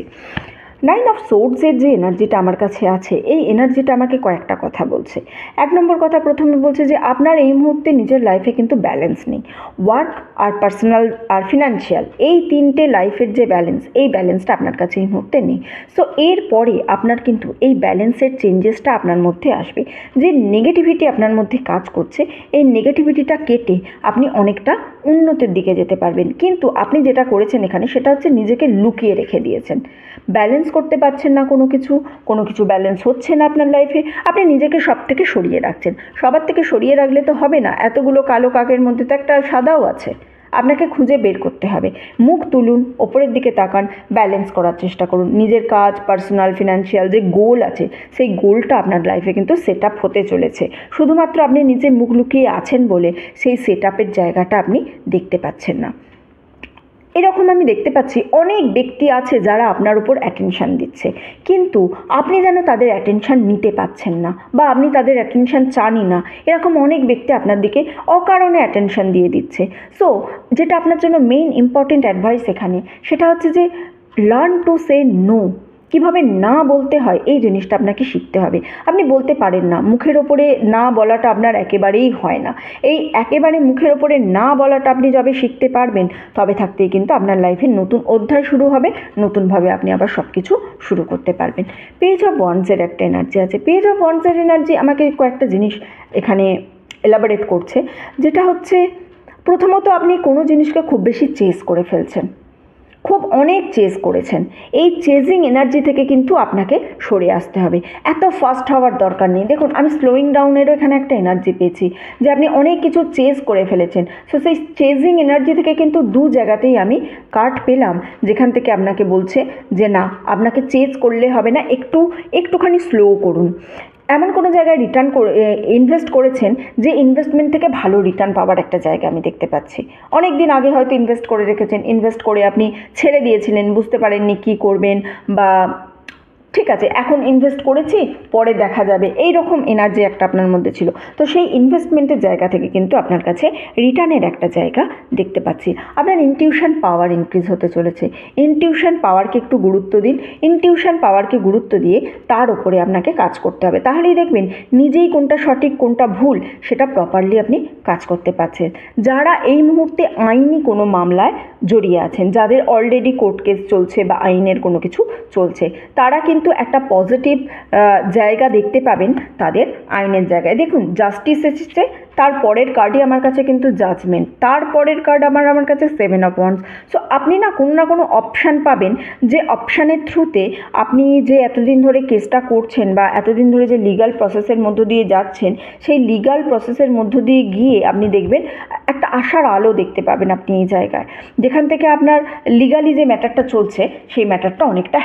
9 অফ সোর্ডসের যে এনার্জিটা আমার কাছে আছে, এই এনার্জিটা আমাকে কয়েকটা কথা বলছে। 1 নম্বর কথা প্রথমে বলছে যে আপনার এই মুহূর্তে নিজের লাইফে কিন্তু ব্যালেন্স নেই। ওয়ার্ক আর পার্সোনাল আর ফিনান্সিয়াল, এই তিনটে লাইফের যে ব্যালেন্স, এই ব্যালেন্সটা আপনার কাছে এই মুহূর্তে নেই। সো এরপরে আপনার কিন্তু এই ব্যালেন্সের চেঞ্জেসটা আপনার মধ্যে আসবে। যে নেগেটিভিটি আপনার মধ্যে কাজ করছে, এই নেগেটিভিটিটা কেটে আপনি অনেকটা উন্নতির দিকে যেতে পারবেন। কিন্তু আপনি যেটা করেছেন এখানে সেটা হচ্ছে নিজেকে লুকিয়ে রেখে দিয়েছেন, ব্যালেন্স করতে পারছেন না, কোনো কিছু ব্যালেন্স হচ্ছে না আপনার লাইফে, আপনি নিজেকে সব থেকে সরিয়ে রাখছেন। সবার থেকে সরিয়ে রাখলে তো হবে না, এতগুলো কালো কাকের মধ্যে তো একটা সাদাও আছে, আপনাকে খুঁজে বের করতে হবে। মুখ তুলুন, ওপরের দিকে তাকান, ব্যালেন্স করার চেষ্টা করুন। নিজের কাজ, পার্সোনাল, ফিনান্সিয়াল যে গোল আছে সেই গোলটা আপনার লাইফে কিন্তু সেট আপ হতে চলেছে। শুধুমাত্র আপনি নিজে মুখ লুকিয়ে আছেন বলে সেই সেট আপের জায়গাটা আপনি দেখতে পাচ্ছেন না। এরকম আমি দেখতে পাচ্ছি অনেক ব্যক্তি আছে যারা আপনার উপর অ্যাটেনশান দিচ্ছে, কিন্তু আপনি যেন তাদের অ্যাটেনশান নিতে পাচ্ছেন না, বা আপনি তাদের অ্যাটেনশান চানই না। এরকম অনেক ব্যক্তি আপনার দিকে অকারণে অ্যাটেনশান দিয়ে দিচ্ছে। সো যেটা আপনার জন্য মেইন ইম্পর্টেন্ট অ্যাডভাইস এখানে, সেটা হচ্ছে যে লার্ন টু সে নো। কীভাবে না বলতে হয় এই জিনিসটা আপনাকে শিখতে হবে। আপনি বলতে পারেন না, মুখের ওপরে না বলাটা আপনার একেবারেই হয় না। এই একেবারে মুখের ওপরে না বলাটা আপনি যবে শিখতে পারবেন তবে থাকতেই কিন্তু আপনার লাইফে নতুন অধ্যায় শুরু হবে, নতুনভাবে আপনি আবার সব কিছু শুরু করতে পারবেন। পেজ অফ ওয়ান্ডসের একটা এনার্জি আছে। পেজ অফ ওয়ান্ডসের এনার্জি আমাকে কয়েকটা জিনিস এখানে এলাবোরেট করছে, যেটা হচ্ছে প্রথমত আপনি কোনো জিনিসকে খুব বেশি চেস করে ফেলছেন, খুব অনেক চেজ করেছেন। এই চেজিং এনার্জি থেকে কিন্তু আপনাকে সরে আসতে হবে, এত ফাস্ট হওয়ার দরকার নেই। দেখুন, আমি স্লোয়িং ডাউনেরও এখানে একটা এনার্জি পেয়েছি যে আপনি অনেক কিছু চেজ করে ফেলেছেন। সো সেই চেজিং এনার্জি থেকে কিন্তু দু জায়গাতেই আমি কার্ড পেলাম, যেখান থেকে আপনাকে বলছে যে না, আপনাকে চেজ করলে হবে না, একটুখানি স্লো করুন। এমন কোনো জায়গায় ইনভেস্ট করেছেন যে ইনভেস্টমেন্ট থেকে ভালো রিটার্ন পাওয়ার একটা জায়গা আমি দেখতে পাচ্ছি। অনেক দিন আগে হয়তো ইনভেস্ট করে রেখেছেন, ইনভেস্ট করে আপনি ছেড়ে দিয়েছিলেন, বুঝতে পারেননি কী করবেন, বা ঠিক আছে, এখন ইনভেস্ট করেছি, পরে দেখা যাবে, এই রকম এনার্জি একটা আপনার মধ্যে ছিল। তো সেই ইনভেস্টমেন্টের জায়গা থেকে কিন্তু আপনার কাছে রিটার্নের একটা জায়গা দেখতে পাচ্ছি। আপনার ইনটিউশন পাওয়ার ইনক্রিজ হতে চলেছে। ইনটিউশন পাওয়ারকে একটু গুরুত্ব দিন। ইনটিউশন পাওয়ারকে গুরুত্ব দিয়ে তার উপরে আপনাকে কাজ করতে হবে। তাহলেই দেখবেন নিজেই কোনটা সঠিক কোনটা ভুল সেটা প্রপারলি আপনি কাজ করতে পারছেন। যারা এই মুহূর্তে আইনি কোনো মামলায় জড়িয়ে আছেন, যাদের অলরেডি কোর্ট কেস চলছে বা আইনের কোনো কিছু চলছে, তারা কিন্তু একটা পজিটিভ জায়গা দেখতে পাবেন তাদের আইনের জায়গায়। দেখুন, জাস্টিস এসেছে, তারপরের কার্ডই আমার কাছে কিন্তু জাজমেন্ট, তারপরের কার্ড আমার কাছে 7 অফ ওয়ান্ডস। সো আপনি না কোনো অপশান পাবেন, যে অপশানের থ্রুতে আপনি যে এতদিন ধরে কেসটা করছেন বা এতদিন ধরে যে লিগাল প্রসেসের মধ্য দিয়ে যাচ্ছেন, সেই লিগাল প্রসেসের মধ্য দিয়ে গিয়ে আপনি দেখবেন একটা আশার আলো দেখতে পাবেন আপনি এই জায়গায়, যেখান থেকে আপনার লিগালি যে ম্যাটারটা চলছে সেই ম্যাটারটা অনেকটা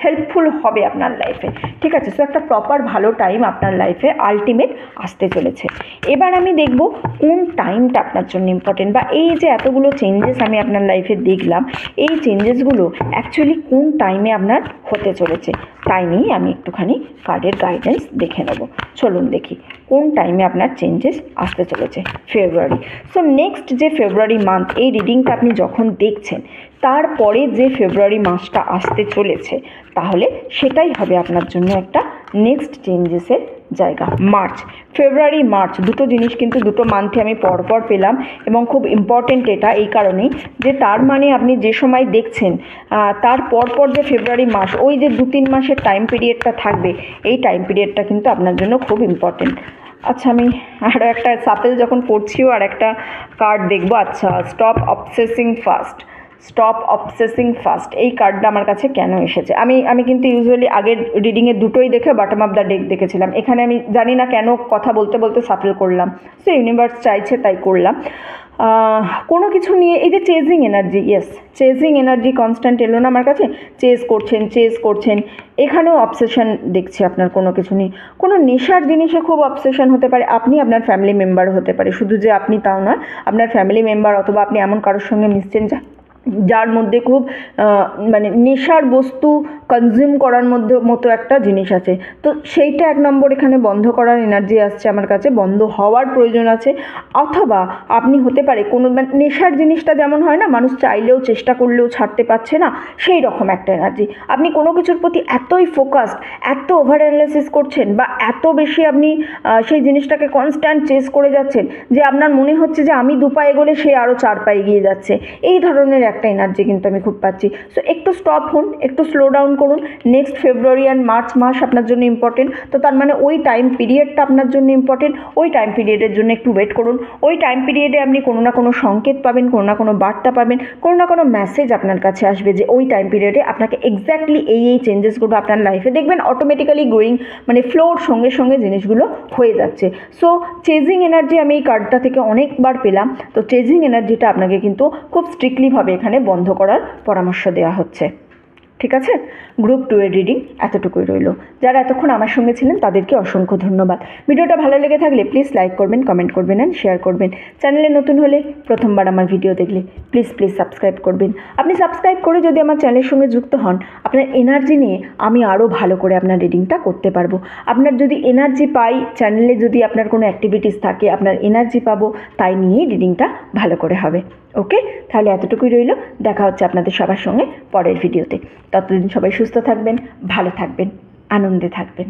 হেল্পফুল হবে আপনার লাইফে। ঠিক আছে, সো একটা প্রপার ভালো টাইম আপনার লাইফে আলটিমেট আসতে চলেছে। এবার আমি দেখব কোন টাইমটা আপনার জন্য ইম্পর্টেন্ট, বা এই যে এতগুলো চেঞ্জেস আমি আপনার লাইফে দেখলাম, এই চেঞ্জেসগুলো অ্যাকচুয়ালি কোন টাইমে আপনার হতে চলেছে, তাই নিয়েই আমি একটুখানি কার্ডের গাইডেন্স দেখে নেব। চলুন দেখি কোন টাইমে আপনার চেঞ্জেস আসতে চলেছে। ফেব্রুয়ারি। সো নেক্সট যে ফেব্রুয়ারি মান্থ, এই রিডিংটা আপনি যখন দেখছেন, তারপরে যে ফেব্রুয়ারি মাসটা আসতে চলেছে, তাহলে সেটাই হবে আপনার জন্য একটা নেক্সট চেঞ্জেসের জায়গা। মার্চ, ফেব্রুয়ারি মার্চ দুটো জিনিস কিন্তু দুটো মান্থে আমি পরপর পেলাম, এবং খুব ইম্পর্টেন্ট এটা এই কারণেই যে তার মানে আপনি যে সময় দেখছেন তার পরপর যে ফেব্রুয়ারি মাস, ওই যে 2-3 মাসের টাইম পিরিয়ডটা থাকবে, এই টাইম পিরিয়ডটা কিন্তু আপনার জন্য খুব ইম্পর্টেন্ট। আচ্ছা, আমি আরও একটা সাপেল যখন পড়ছিও আর একটা কার্ড দেখবো। আচ্ছা, স্টপ অবসেসিং ফাস্ট, এই কার্ডটা আমার কাছে কেন এসেছে? আমি কিন্তু ইউজুয়ালি আগের রিডিংয়ে দুটোই দেখে বটম অফ দ্য ডেক দেখেছিলাম, এখানে আমি জানি না কেন কথা বলতে বলতে সাফল করলাম। সো ইউনিভার্স চাইছে তাই করলাম। কোনো কিছু নিয়ে এই যে chasing energy, chasing energy constant এলো না আমার কাছে, চেজ করছেন, এখানেও অবসেশন দেখছি আপনার কোনো কিছু নিয়ে। কোনো নেশার জিনিসে খুব অবসেশন হতে পারে, আপনি আপনার ফ্যামিলি মেম্বার হতে পারে, শুধু যে আপনি তাও নয়, আপনার ফ্যামিলি মেম্বার, অথবা আপনি এমন কারোর সঙ্গে মিশছেন যার মধ্যে খুব মানে নেশার বস্তু কনজিউম করার মতো একটা জিনিস আছে। তো সেইটা 1 নম্বর এখানে বন্ধ করার এনার্জি আসছে আমার কাছে, বন্ধ হওয়ার প্রয়োজন আছে। অথবা আপনি হতে পারে কোনো নেশার জিনিসটা যেমন হয় না, মানুষ চাইলেও চেষ্টা করলেও ছাড়তে পারছে না, সেই রকম একটা এনার্জি। আপনি কোনো কিছুর প্রতি এতই ফোকাসড, এত ওভার অ্যানালাইসিস করছেন, বা এত বেশি আপনি সেই জিনিসটাকে কনস্ট্যান্ট চেস করে যাচ্ছেন যে আপনার মনে হচ্ছে যে আমি 2 পা এগোলে সে আরও 4 পা এগিয়ে যাচ্ছে, এই ধরনের একটা এনার্জি কিন্তু আমি খুব পাচ্ছি। সো একটু স্টপ হন, একটু স্লো ডাউন করুন। নেক্সট ফেব্রুয়ারি অ্যান্ড মার্চ মাস আপনার জন্য ইম্পর্টেন্ট, তো তার মানে ওই টাইম পিরিয়ডটা আপনার জন্য ইম্পর্টেন্ট। ওই টাইম পিরিয়ডের জন্য একটু ওয়েট করুন। ওই টাইম পিরিয়ডে আপনি কোনো না কোনো সংকেত পাবেন, কোনো না কোনো বার্তা পাবেন, কোনো না কোনো মেসেজ আপনার কাছে আসবে যে ওই টাইম পিরিয়ডে আপনাকে এক্স্যাক্টলি এই চেঞ্জেসগুলো আপনার লাইফে দেখবেন অটোমেটিক্যালি গোয়িং, মানে ফ্লোর সঙ্গে সঙ্গে জিনিসগুলো হয়ে যাচ্ছে। সো চেজিং এনার্জি আমি এই কার্ডটা থেকে অনেকবার পেলাম। তো চেজিং এনার্জিটা আপনাকে কিন্তু খুব স্ট্রিক্টলিভাবে এখানে বন্ধ করার পরামর্শ দেওয়া হচ্ছে। ঠিক আছে, গ্রুপ 2 এর রিডিং এতটুকুই রইল। যারা এতক্ষণ আমার সঙ্গে ছিলেন তাদেরকে অসংখ্য ধন্যবাদ। ভিডিওটা ভালো লেগে থাকলে প্লিজ লাইক করবেন, কমেন্ট করবেন অ্যান্ড শেয়ার করবেন। চ্যানেলে নতুন হলে, প্রথমবার আমার ভিডিও দেখলে প্লিজ সাবস্ক্রাইব করবেন। আপনি সাবস্ক্রাইব করে যদি আমার চ্যানেলের সঙ্গে যুক্ত হন, আপনার এনার্জি নিয়ে আমি আরও ভালো করে আপনার রিডিংটা করতে পারবো। আপনার যদি এনার্জি পাই, চ্যানেলে যদি আপনার কোনো অ্যাক্টিভিটিস থাকে, আপনার এনার্জি পাবো, তাই নিয়েই রিডিংটা ভালো করে হবে। ওকে, তাহলে এতটুকুই রইল। দেখা হচ্ছে আপনাদের সবার সঙ্গে পরের ভিডিওতে। ততদিন সবাই সুস্থ থাকবেন, ভালো থাকবেন, আনন্দে থাকবেন।